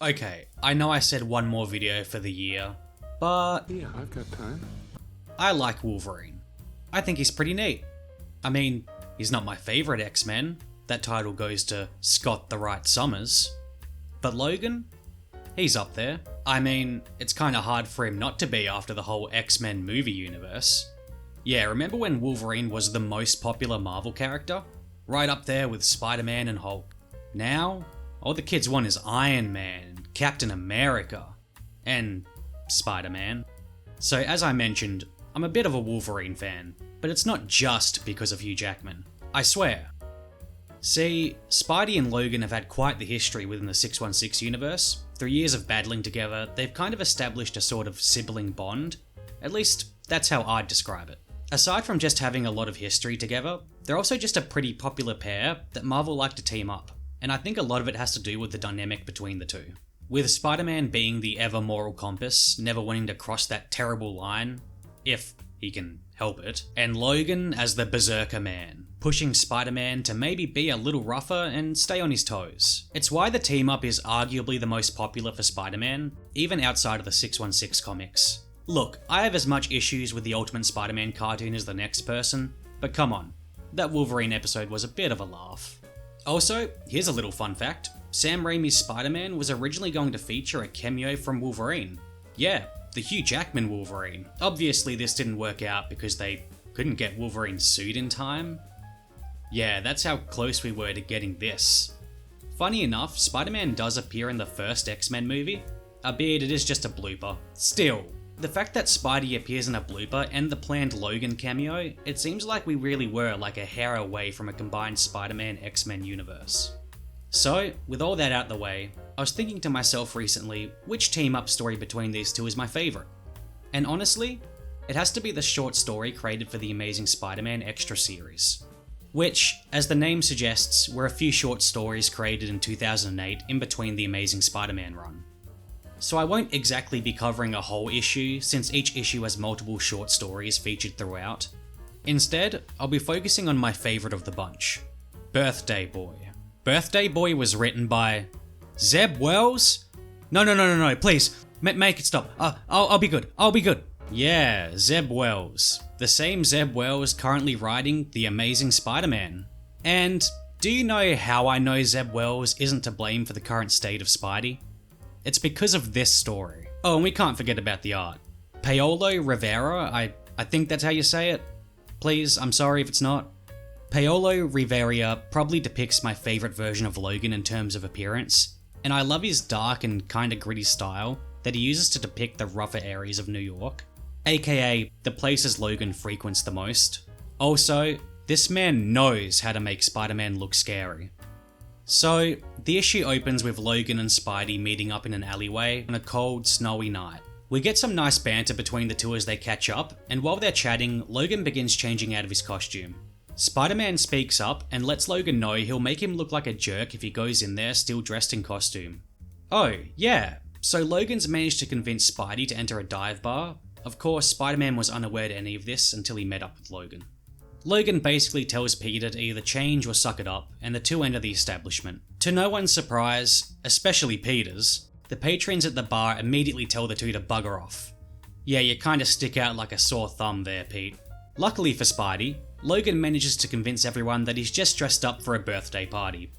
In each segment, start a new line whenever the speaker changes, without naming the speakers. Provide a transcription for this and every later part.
Okay, I know I said one more video for the year, but
Yeah, I've got time.
I like Wolverine. I think he's pretty neat. I mean, he's not my favourite X-Men. That title goes to Scott the Right Summers. But Logan? He's up there. I mean, it's kinda hard for him not to be after the whole X-Men movie universe. Yeah, remember when Wolverine was the most popular Marvel character? Right up there with Spider-Man and Hulk. Now, all the kids want is Iron Man, Captain America, and Spider-Man. So as I mentioned, I'm a bit of a Wolverine fan, but it's not just because of Hugh Jackman. I swear. See, Spidey and Logan have had quite the history within the 616 universe. Through years of battling together, they've kind of established a sort of sibling bond. At least, that's how I'd describe it. Aside from just having a lot of history together, they're also just a pretty popular pair that Marvel like to team up, and I think a lot of it has to do with the dynamic between the two. With Spider-Man being the ever moral compass, never wanting to cross that terrible line, if he can help it, and Logan as the berserker man, pushing Spider-Man to maybe be a little rougher and stay on his toes. It's why the team-up is arguably the most popular for Spider-Man, even outside of the 616 comics. Look, I have as much issues with the Ultimate Spider-Man cartoon as the next person, but come on, that Wolverine episode was a bit of a laugh. Also, here's a little fun fact. Sam Raimi's Spider-Man was originally going to feature a cameo from Wolverine. Yeah, the Hugh Jackman Wolverine. Obviously this didn't work out because they couldn't get Wolverine's suit in time. Yeah, that's how close we were to getting this. Funny enough, Spider-Man does appear in the first X-Men movie, albeit it is just a blooper. Still, the fact that Spidey appears in a blooper and the planned Logan cameo, it seems like we really were like a hair away from a combined Spider-Man X-Men universe. So, with all that out the way, I was thinking to myself recently, which team-up story between these two is my favourite? And honestly, it has to be the short story created for the Amazing Spider-Man Extra series. Which, as the name suggests, were a few short stories created in 2008 in between the Amazing Spider-Man run. So I won't exactly be covering a whole issue, since each issue has multiple short stories featured throughout. Instead, I'll be focusing on my favourite of the bunch, Birthday Boy. Birthday Boy was written by Zeb Wells? No, please, make it stop. I'll be good. Yeah, Zeb Wells. The same Zeb Wells currently writing The Amazing Spider-Man. And do you know how I know Zeb Wells isn't to blame for the current state of Spidey? It's because of this story. Oh, and we can't forget about the art. Paolo Rivera, I think that's how you say it. Please, I'm sorry if it's not. Paolo Rivera probably depicts my favourite version of Logan in terms of appearance, and I love his dark and kinda gritty style that he uses to depict the rougher areas of New York, aka the places Logan frequents the most. Also, this man knows how to make Spider-Man look scary. So, the issue opens with Logan and Spidey meeting up in an alleyway on a cold, snowy night. We get some nice banter between the two as they catch up, and while they're chatting, Logan begins changing out of his costume. Spider-Man speaks up and lets Logan know he'll make him look like a jerk if he goes in there still dressed in costume. Oh, yeah, so Logan's managed to convince Spidey to enter a dive bar. Of course, Spider-Man was unaware to any of this until he met up with Logan. Logan basically tells Peter to either change or suck it up, and the two enter the establishment. To no one's surprise, especially Peter's, the patrons at the bar immediately tell the two to bugger off. Yeah, you kinda stick out like a sore thumb there, Pete. Luckily for Spidey, Logan manages to convince everyone that he's just dressed up for a birthday party.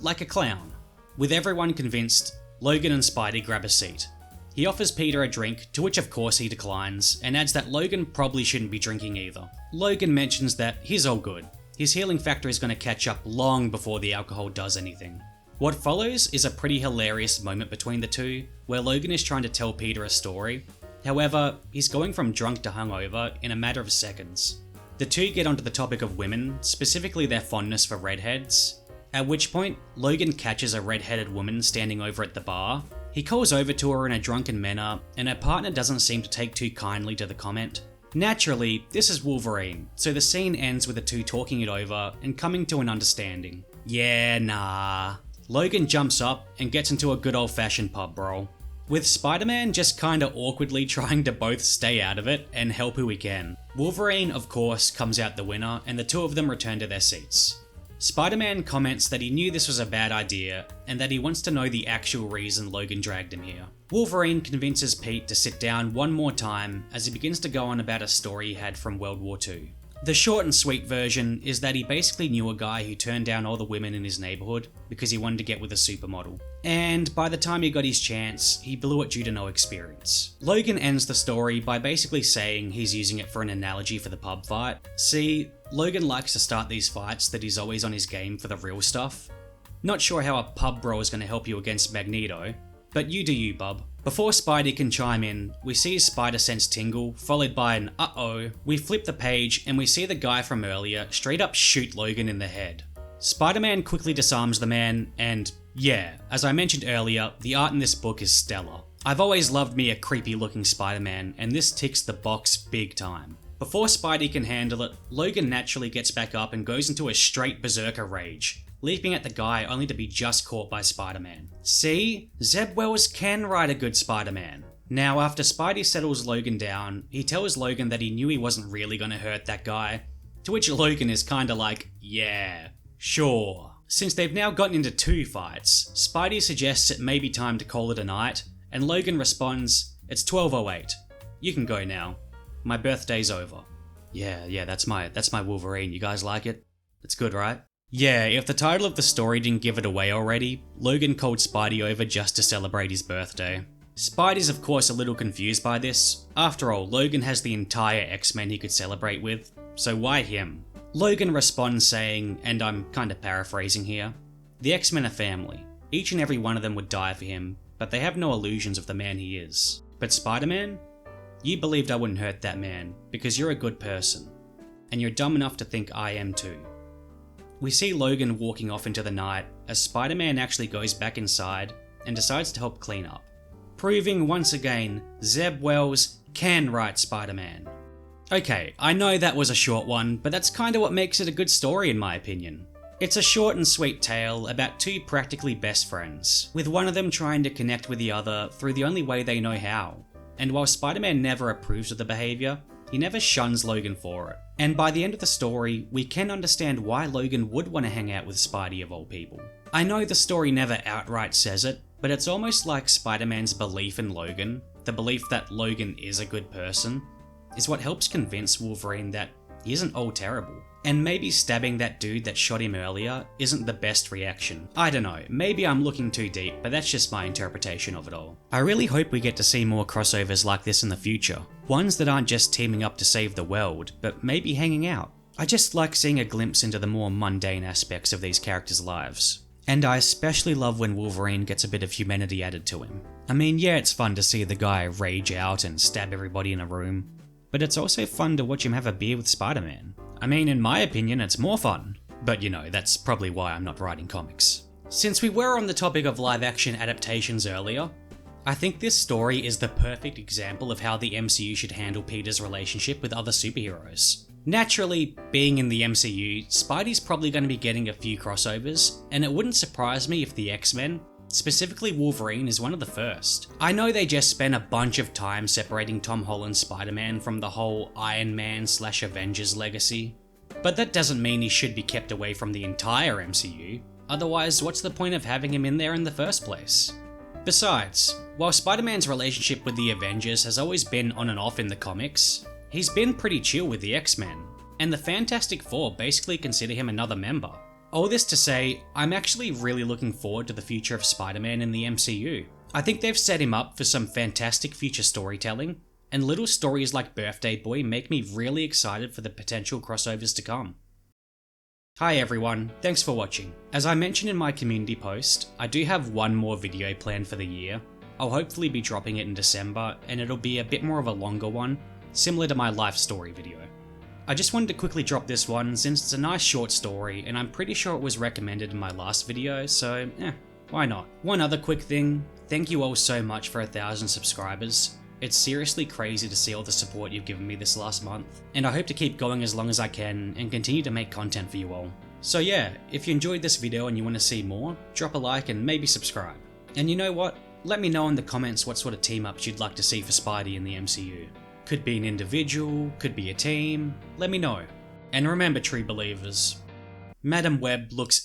Like a clown. With everyone convinced, Logan and Spidey grab a seat. He offers Peter a drink, to which of course he declines, and adds that Logan probably shouldn't be drinking either. Logan mentions that he's all good. His healing factor is going to catch up long before the alcohol does anything. What follows is a pretty hilarious moment between the two, where Logan is trying to tell Peter a story. However, he's going from drunk to hungover in a matter of seconds. The two get onto the topic of women, specifically their fondness for redheads, at which point Logan catches a redheaded woman standing over at the bar. He calls over to her in a drunken manner, and her partner doesn't seem to take too kindly to the comment. Naturally, this is Wolverine, so the scene ends with the two talking it over and coming to an understanding. Yeah, nah. Logan jumps up and gets into a good old-fashioned pub brawl, with Spider-Man just kinda awkwardly trying to both stay out of it and help who he can. Wolverine, of course, comes out the winner, and the two of them return to their seats. Spider-Man comments that he knew this was a bad idea and that he wants to know the actual reason Logan dragged him here. Wolverine convinces Pete to sit down one more time as he begins to go on about a story he had from World War II. The short and sweet version is that he basically knew a guy who turned down all the women in his neighborhood because he wanted to get with a supermodel. And by the time he got his chance, he blew it due to no experience. Logan ends the story by basically saying he's using it for an analogy for the pub fight. See, Logan likes to start these fights that he's always on his game for the real stuff. Not sure how a pub brawl is going to help you against Magneto, but you do you, bub. Before Spidey can chime in, we see his spider sense tingle, followed by an uh-oh. We flip the page and we see the guy from earlier straight up shoot Logan in the head. Spider-Man quickly disarms the man and yeah, as I mentioned earlier, the art in this book is stellar. I've always loved me a creepy looking Spider-Man and this ticks the box big time. Before Spidey can handle it, Logan naturally gets back up and goes into a straight berserker rage, leaping at the guy only to be just caught by Spider-Man. See? Zeb Wells can write a good Spider-Man. Now, after Spidey settles Logan down, he tells Logan that he knew he wasn't really gonna hurt that guy, to which Logan is kinda like, yeah, sure. Since they've now gotten into 2 fights, Spidey suggests it may be time to call it a night, and Logan responds, it's 12:08. You can go now. My birthday's over. Yeah, that's my Wolverine. You guys like it? It's good, right? Yeah, if the title of the story didn't give it away already, Logan called Spidey over just to celebrate his birthday. Spidey's of course a little confused by this. After all, Logan has the entire X-Men he could celebrate with, so why him? Logan responds saying, and I'm kinda paraphrasing here, the X-Men are family. Each and every one of them would die for him, but they have no illusions of the man he is. But Spider-Man? You believed I wouldn't hurt that man, because you're a good person. And you're dumb enough to think I am too. We see Logan walking off into the night as Spider-Man actually goes back inside and decides to help clean up. Proving once again, Zeb Wells can write Spider-Man. Okay, I know that was a short one, but that's kinda what makes it a good story in my opinion. It's a short and sweet tale about 2 practically best friends, with one of them trying to connect with the other through the only way they know how. And while Spider-Man never approves of the behaviour, he never shuns Logan for it. And by the end of the story, we can understand why Logan would want to hang out with Spidey of all people. I know the story never outright says it, but it's almost like Spider-Man's belief in Logan, the belief that Logan is a good person, is what helps convince Wolverine that he isn't all terrible. And maybe stabbing that dude that shot him earlier isn't the best reaction. I don't know, maybe I'm looking too deep, but that's just my interpretation of it all. I really hope we get to see more crossovers like this in the future. Ones that aren't just teaming up to save the world, but maybe hanging out. I just like seeing a glimpse into the more mundane aspects of these characters' lives. And I especially love when Wolverine gets a bit of humanity added to him. I mean, yeah, it's fun to see the guy rage out and stab everybody in a room, but it's also fun to watch him have a beer with Spider-Man. I mean, in my opinion, it's more fun. But you know, that's probably why I'm not writing comics. Since we were on the topic of live-action adaptations earlier, I think this story is the perfect example of how the MCU should handle Peter's relationship with other superheroes. Naturally, being in the MCU, Spidey's probably going to be getting a few crossovers, and it wouldn't surprise me if the X-Men, specifically Wolverine, is one of the first. I know they just spent a bunch of time separating Tom Holland's Spider-Man from the whole Iron Man/Avengers legacy, but that doesn't mean he should be kept away from the entire MCU, otherwise what's the point of having him in there in the first place? Besides, while Spider-Man's relationship with the Avengers has always been on and off in the comics, he's been pretty chill with the X-Men, and the Fantastic Four basically consider him another member. All this to say, I'm actually really looking forward to the future of Spider-Man in the MCU. I think they've set him up for some fantastic future storytelling, and little stories like Birthday Boy make me really excited for the potential crossovers to come. Hi everyone, thanks for watching. As I mentioned in my community post, I do have one more video planned for the year. I'll hopefully be dropping it in December, and it'll be a bit more of a longer one, similar to my life story video. I just wanted to quickly drop this one since it's a nice short story and I'm pretty sure it was recommended in my last video, so why not? One other quick thing, thank you all so much for 1,000 subscribers. It's seriously crazy to see all the support you've given me this last month, and I hope to keep going as long as I can and continue to make content for you all. So yeah, if you enjoyed this video and you want to see more, drop a like and maybe subscribe. And you know what? Let me know in the comments what sort of team-ups you'd like to see for Spidey in the MCU. Could be an individual, could be a team, let me know. And remember, true believers, Madam Web looks